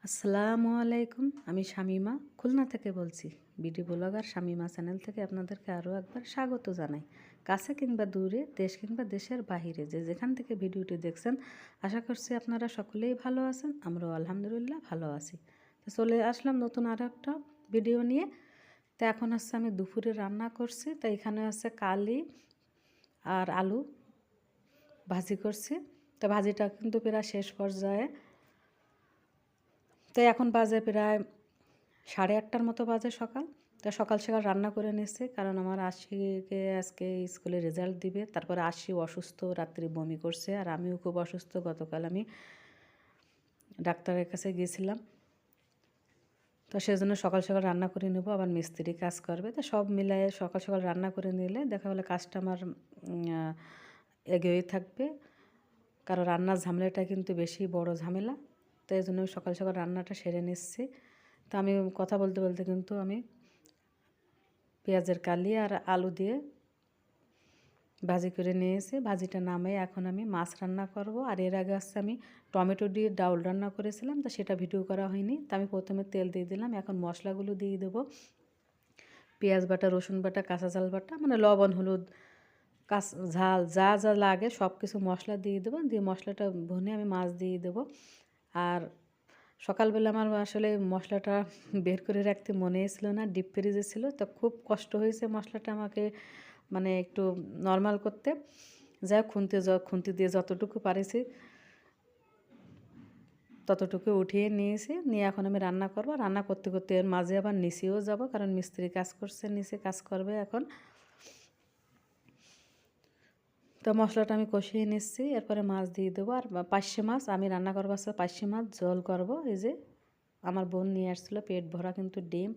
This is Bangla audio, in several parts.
আসসালামু আলাইকুম। আমি শামীমা খুলনা থেকে বলছি। বিডি ব্লগার শামীমা চ্যানেল থেকে আপনাদেরকে আরও একবার স্বাগত জানাই। কাছে কিংবা দূরে, দেশ কিংবা দেশের বাহিরে যে যেখান থেকে ভিডিওটি দেখছেন, আশা করছি আপনারা সকলেই ভালো আছেন। আমরাও আলহামদুলিল্লাহ ভালো আছি। তো চলে আসলাম নতুন আর একটা ভিডিও নিয়ে। তো এখন হচ্ছে আমি দুপুরে রান্না করছি। তো এখানে হচ্ছে কালি আর আলু ভাজি করছি। তো ভাজিটা কিন্তু প্রায় শেষ পর্যায়ে। তো এখন বাজে প্রায় 8:30টার মতো বাজে সকাল। তো সকাল সকাল রান্না করে নিচ্ছি, কারণ আমার আশিকে আজকে স্কুলে রেজাল্ট দিবে। তারপরে আশি অসুস্থ, রাত্রি বমি করছে, আর আমিও খুব অসুস্থ। গতকাল আমি ডাক্তারের কাছে গিয়েছিলাম। তো সেজন্য সকাল সকাল রান্না করে নেব, আবার মিস্ত্রি কাজ করবে। তো সব মিলায়ে সকাল সকাল রান্না করে নিলে দেখা গেলো কাজটা আমার এগিয়ে থাকবে। কারণ রান্নার ঝামেলাটা কিন্তু বেশি বড় ঝামেলা। তো এই জন্য সকাল সকাল রান্নাটা সেরে নিচ্ছি। তো আমি কথা বলতে বলতে কিন্তু আমি পেঁয়াজের কালি আর আলু দিয়ে ভাজি করে নিয়েছি। ভাজিটা নামে এখন আমি মাছ রান্না করব। আর এর আগে হচ্ছে আমি টমেটো দিয়ে ডাউল রান্না করেছিলাম, তো সেটা ভিডিও করা হয়নি। তো আমি প্রথমে তেল দিয়ে দিলাম, এখন মশলাগুলো দিয়ে দেবো। পেঁয়াজ বাটা, রসুন বাটা, কাঁচা ঝাল বাটা, মানে লবণ, হলুদ, ঝাল যা যা লাগে সব কিছু মশলা দিয়ে দেবো। দিয়ে মশলাটা ভুনে আমি মাছ দিয়ে দেবো। আর সকালবেলা আমার আসলে মশলাটা বের করে রাখতে মনেই ছিল না, ডিপ ফ্রিজে ছিল। তো খুব কষ্ট হয়েছে মশলাটা আমাকে মানে একটু নর্মাল করতে। যাই হোক, খুন্তি দিয়ে যতটুকু পারেছি ততটুকু উঠিয়ে নিয়েছি। নিয়ে এখন আমি রান্না করব। রান্না করতে করতে এর মাঝে আবার নিচেও যাব, কারণ মিস্ত্রি কাজ করছে, নিচে কাজ করবে এখন। তো মশলাটা আমি কষিয়ে নিচ্ছি, এরপরে মাছ দিয়ে দেবো। আর পার্শে মাছ আমি রান্না করবো, পার্শে মাছ ঝোল করব। এই যে আমার বোন নিয়ে আসছিলো পেট ভরা কিন্তু ডিম।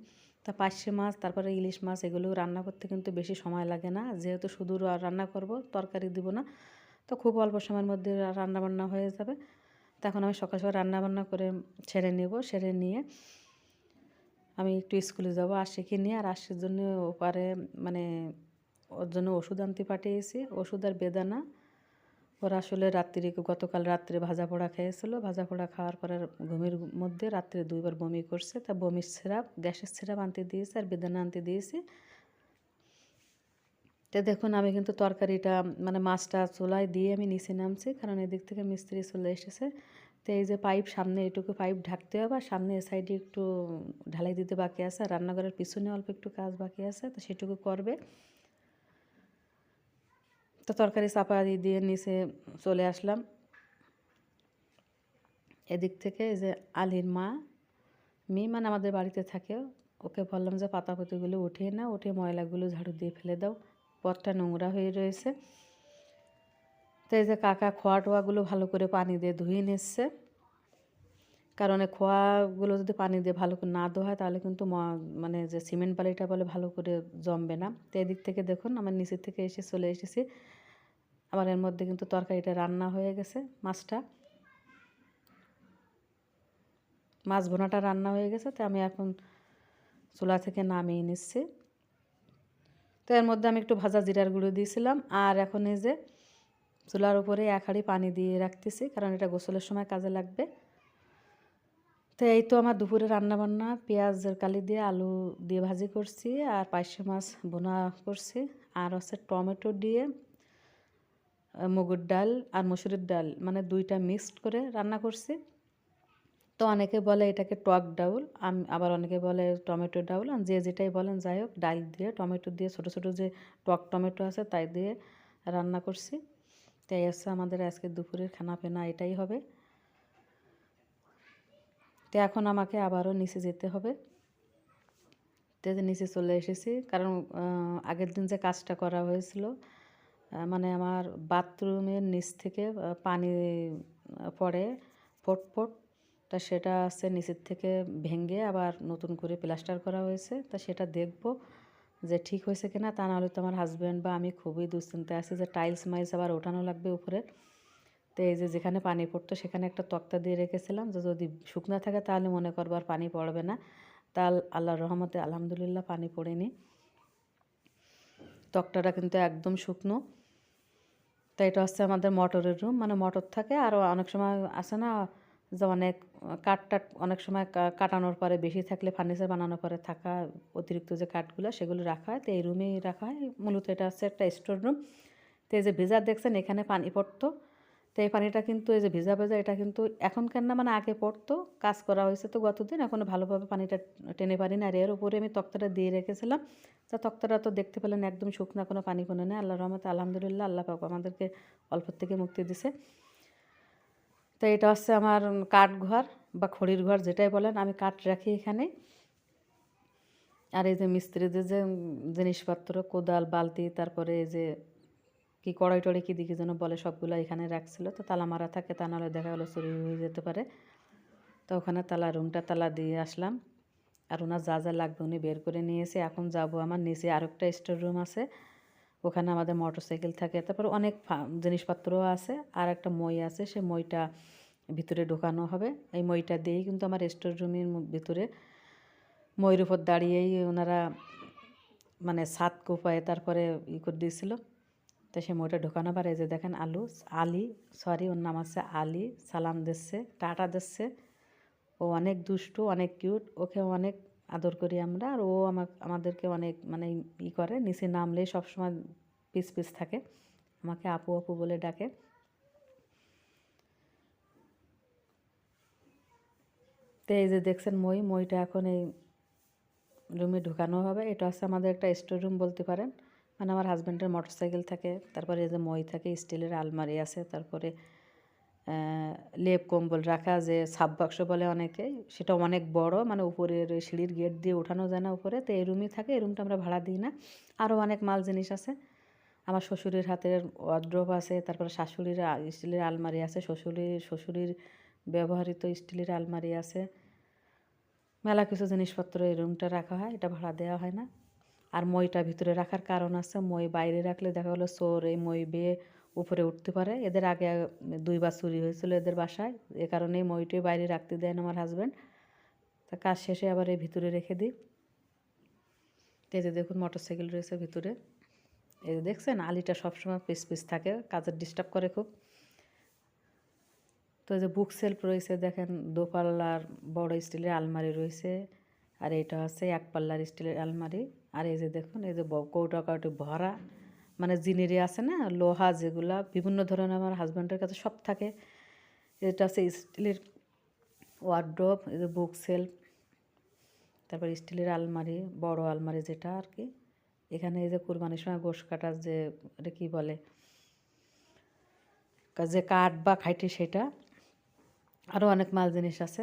তা পার্শে মাছ, তারপরে ইলিশ মাছ, এগুলো রান্না করতে কিন্তু বেশি সময় লাগে না, যেহেতু শুধু রান্না করব, তরকারি দিব না। তো খুব অল্প সময়ের মধ্যে রান্নাবান্না হয়ে যাবে। তখন আমি সকাল সকাল রান্নাবান্না করে সেরে নেব। সেরে নিয়ে আমি একটু স্কুলে যাব আশিকে নিয়ে। আর আশির জন্য ওপারে মানে ওর জন্য ওষুধ আনতে পাঠিয়েছি, ওষুধ আর বেদানা। ওরা আসলে গতকাল রাত্রে ভাজা পোড়া খেয়েছিল। ভাজা পোড়া খাওয়ার পরে ঘুমের মধ্যে রাত্রে 2বার বমি করছে। তা বমির সিরাপ, গ্যাসের সিরাপ আনতে দিয়েছে, আর বেদানা আনতে দিয়েছি। তো দেখুন আমি কিন্তু তরকারিটা মানে মাছটা চুলায় দিয়ে আমি নিচে নামছি, কারণ এদিক থেকে মিস্ত্রি চলে এসেছে। তো এই যে পাইপ, সামনে এটুকু পাইপ ঢাকতে হবে, আর সামনে এ সাইডে একটু ঢালাই দিতে বাকি আছে, আর রান্নাঘরের পিছনে অল্প একটু কাজ বাকি আছে, তো সেটুকু করবে। তো তরকারি চাপা দিয়ে নিচে চলে আসলাম। এদিক থেকে এই যে আলির মেয়ে মানে আমাদের বাড়িতে থাকে, ওকে বললাম যে পাতাপতিগুলো উঠিয়ে নাও, উঠে ময়লাগুলো ঝাড়ু দিয়ে ফেলে দাও, পথটা নোংরা হয়ে রয়েছে। তো এই যে কাকা খোয়া টোয়াগুলো ভালো করে পানি দিয়ে ধুয়ে নিচ্ছে, কারণ এই খোয়াগুলো যদি পানি দিয়ে ভালো করে না ধোয়া হয় তাহলে কিন্তু মানে যে সিমেন্ট বালিটা বলে ভালো করে জমবে না। তো এদিক থেকে দেখুন আমার নিচের থেকে চলে এসেছি। আমার এর মধ্যে কিন্তু তরকারিটা রান্না হয়ে গেছে, মাছ ভুনাটা রান্না হয়ে গেছে। তো আমি এখন চুলা থেকে নামিয়ে নিচ্ছি। তো এর মধ্যে আমি একটু ভাজা জিরার গুঁড়ো দিয়েছিলাম। আর এখন এই যে চুলার উপরে 1 হাঁড়ি পানি দিয়ে রাখতেছি, কারণ এটা গোসলের সময় কাজে লাগবে। তো এই তো আমার দুপুরে রান্নাবান্না, পেঁয়াজের কালি দিয়ে আলু দিয়ে ভাজি করছি, আর পার্শে মাছ ভুনা করছি, আর হচ্ছে টমেটো দিয়ে মুগের ডাল আর মসুরের ডাল মানে 2টা মিক্সড করে রান্না করছি। তো অনেকে বলে এটাকে টক ডাউল, আবার অনেকে বলে টমেটো ডাউল, আর যে যেটাই বলেন, যাই হোক ডাল দিয়ে টমেটো দিয়ে ছোটো ছোটো যে টক টমেটো আছে তাই দিয়ে রান্না করছি। তাই হচ্ছে আমাদের আজকে দুপুরের খানাপিনা এটাই হবে। তো এখন আমাকে আবারও নিচে যেতে হবে। তো নিচে চলে এসেছি, কারণ আগের দিন যে কাজটা করা হয়েছিল, মানে আমার বাথরুমের নিচ থেকে পানি পড়ে ফট। তা সেটা আছে নিচের থেকে ভেঙে আবার নতুন করে প্লাস্টার করা হয়েছে। তা সেটা দেখব যে ঠিক হয়েছে কিনা, তা নাহলে তো আমার হাজব্যান্ড বা আমি খুবই দুশ্চিন্তায় আছি যে টাইলস মাইলস আবার ওঠানো লাগবে উপরে। তো এই যে যেখানে পানি পড়তো সেখানে একটা তক্তা দিয়ে রেখেছিলাম, যে যদি শুকনো থাকে তাহলে মনে করবো আর পানি পড়বে না। তা আল্লাহর রহমতে আলহামদুলিল্লাহ পানি পড়েনি, তক্তাটা কিন্তু একদম শুকনো। তো এটা হচ্ছে আমাদের মোটরের রুম, মানে মোটর থাকে। আরও অনেক সময় আসে না যে অনেক কাঠ টাট অনেক সময় কাটানোর পরে বেশি থাকলে ফার্নিচার বানানোর পরে থাকা অতিরিক্ত যে কাঠগুলো সেগুলো রাখা হয়, তো এই রুমেই রাখা হয়। মূলত এটা হচ্ছে একটা স্টোর রুম। তো এই যে ভিজা দেখছেন এখানে পানি পড়তো, তো এই পানিটা কিন্তু এই যে ভিজা ভেজা এটা কিন্তু এখনকার না, মানে আগে পড়তো, কাজ করা হয়েছে তো গতদিন, এখনও ভালোভাবে পানিটা টেনে পারি না। আর এর উপরে আমি তক্তাটা দিয়ে রেখেছিলাম, তা তক্তাটা তো দেখতে পেলেন একদম শুকনা, কোনো পানি কোনো নেই। আল্লাহর রহমতে আলহামদুলিল্লাহ, আল্লাহ পাক আমাদেরকে অল্প থেকে মুক্তি দিছে। তো এটা হচ্ছে আমার কাঠ ঘর বা খড়ির ঘর যেটাই বলেন, আমি কাঠ রাখি এখানে। আর এই যে মিস্ত্রিদের যে জিনিসপত্র, কোদাল, বালতি, তারপরে এই যে কি কড়াই টড়াই কী দিকে যেন বলে, সবগুলো এখানে রাখছিল। তো তালা মারা থাকে, তা নাহলে দেখা গেলো চুরি হয়ে যেতে পারে। তো ওখানে রুমটা তালা দিয়ে আসলাম। আর ওনার যা যা লাগবে উনি বের করে নিয়েছে। এখন যাব আমার নিচে আরেকটা স্টোর রুম আছে, ওখানে আমাদের মোটরসাইকেল থাকে, তারপর অনেক জিনিসপত্রও আছে। আর একটা মই আছে, সে মইটা ভিতরে ঢোকানো হবে। এই মইটা দিয়েই কিন্তু আমার স্টোর রুমের ভিতরে মইয়ের উপর দাঁড়িয়েই ওনারা মানে ছাদ কোপায় তারপরে করে দিয়েছিল। তো সে মইটা ঢোকানো পারে। যে দেখেন ওর নাম আছে আলী, সালাম দিচ্ছে, টাটা দিচ্ছে। ও অনেক দুষ্টু, অনেক কিউট, ওকে অনেক আদর করি আমরা। আর ও আমাদেরকে অনেক মানে করে, নিচে নামলেই সবসময় পিস পিস থাকে, আমাকে আপু আপু বলে ডাকে। তো এই যে দেখছেন মইটা এখন এই রুমে ঢুকানো হবে। এটা হচ্ছে আমাদের একটা স্টোর রুম বলতে পারেন, মানে আমার হাজব্যান্ডের মোটরসাইকেল থাকে, তারপরে এই যে মই থাকে, স্টিলের আলমারি আছে, তারপরে লেপ কম্বল রাখা যে সাব বাক্স বলে অনেকে, সেটা অনেক বড়, মানে উপরের সিঁড়ির গেট দিয়ে ওঠানো যায় না উপরে। তো এই রুমই থাকে, এই রুমটা আমরা ভাড়া দিই না। আরও অনেক মাল জিনিস আছে। আমার শ্বশুরের হাতের ওয়ার্ড্রোব আছে, তারপরে শাশুড়ির স্টিলের আলমারি আছে, শ্বশুরির ব্যবহৃত স্টিলের আলমারি আছে, মেলা কিছু জিনিসপত্র এই রুমটা রাখা হয়, এটা ভাড়া দেওয়া হয় না। আর মইটা ভিতরে রাখার কারণ আছে, মই বাইরে রাখলে দেখা গেলো চোর এই মই বেয়ে উপরে উঠতে পারে। এদের আগে 2বার চুরি হয়েছিল এদের বাসায়, এ কারণেই মইটাই বাইরে রাখতে দেয় না আমার হাজব্যান্ড। তা কাজ শেষে আবার এই ভিতরে রেখে দিই। এই যে দেখুন মোটরসাইকেল রয়েছে ভিতরে। এই যে দেখছেন আলিটা সবসময় পিস পিস থাকে, কাজের ডিস্টার্ব করে খুব। তো এই যে বুক সেলফ রয়েছে, দেখেন দোপাল্লার বড় স্টিলের আলমারি রয়েছে, আর এটা হচ্ছে 1 পাল্লার স্টিলের আলমারি। আর এই যে দেখুন এই যে কৌটা কৌটি ভরা, মানে জিনিরি আছে না লোহা, যেগুলা বিভিন্ন ধরনের আমার হাজব্যান্ডের কাছে সব থাকে। এটা হচ্ছে স্টিলের ওয়ার্ড্রোব, এই যে বুক সেলফ, তারপর স্টিলের আলমারি, বড় আলমারি যেটা আর কি। এখানে এই যে কুরবানির সময় গোশ কাটার যে এটা কী বলে, যে কাঠ বা খাইটি, সেটা। আরও অনেক মাল জিনিস আছে।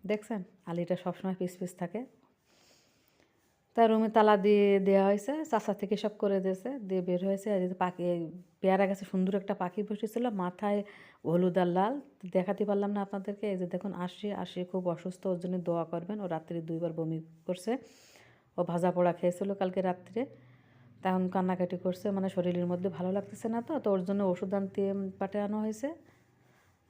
দেখছেন আলিটা সবসময় পিস পিস থাকে। তার রুমে তালা দিয়ে দেওয়া হয়েছে, চাষা থেকে সব করে দিয়েছে, দিয়ে বের হয়েছে। আর এই যে পাখি, পেয়ারা গাছে সুন্দর একটা পাখি বসেছিল, মাথায় হলুদ আর লাল, দেখাতে পারলাম না আপনাদেরকে। এই যে দেখুন আসি খুব অসুস্থ, ওর জন্য দোয়া করবেন। ও রাত্রে 2বার বমি করছে, ও ভাজা পোড়া খেয়েছিল কালকে রাত্রে, তখন কান্নাকাটি করছে, মানে শরীরের মধ্যে ভালো লাগতেছে না। তো ওর জন্য ওষুধ আনতে পাঠানো হয়েছে,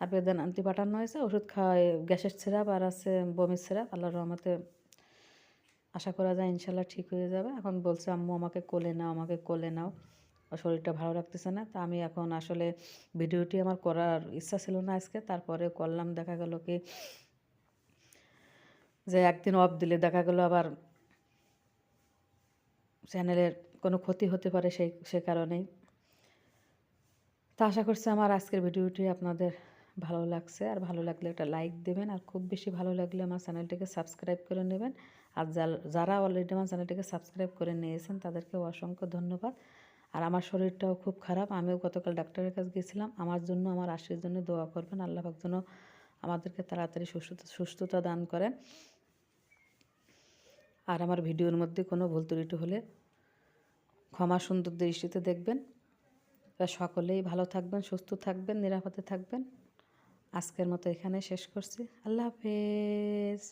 আর বেদান আনতে পাঠানো হয়েছে। ওষুধ খাওয়ায় গ্যাসের সিরাপ আর আছে বমির সিরাপ। আল্লাহর রহমতে আশা করা যায় ইনশাল্লাহ ঠিক হয়ে যাবে। এখন বলছে আম্মু আমাকে কোলে নাও, আমাকে কোলে নাও, ওর শরীরটা ভালো লাগতেছে না। তো আমি এখন আসলে ভিডিওটি আমার করার ইচ্ছা ছিল না আজকে, তারপরে করলাম। দেখা গেল কি যে একদিন অফ দিলে দেখা গেলো আবার চ্যানেলের কোনো ক্ষতি হতে পারে, সে কারণেই। তো আশা করছি আমার আজকের ভিডিওটি আপনাদের ভালো লাগছে, আর ভালো লাগলে একটা লাইক দেবেন, আর খুব বেশি ভালো লাগলে আমার চ্যানেলটিকে সাবস্ক্রাইব করে নেবেন। আর যারা অলরেডি আমার চ্যানেলটিকে সাবস্ক্রাইব করে নিয়েছেন তাদেরকে অসংখ্য ধন্যবাদ। আর আমার শরীরটাও খুব খারাপ, আমিও গতকাল ডাক্তারের কাছে গিয়েছিলাম। আমার জন্য, আমার আশির জন্য দোয়া করবেন, আল্লাহ পাক যেন আমাদেরকে তাড়াতাড়ি সুস্থতা দান করেন। আর আমার ভিডিওর মধ্যে কোনো ভুল ত্রুটি হলে ক্ষমা সুন্দর দৃষ্টিতে দেখবেন। সকলেই ভালো থাকবেন, সুস্থ থাকবেন, নিরাপদে থাকবেন। আজকের মতো এখানে শেষ করছি। আল্লাহ হাফেজ।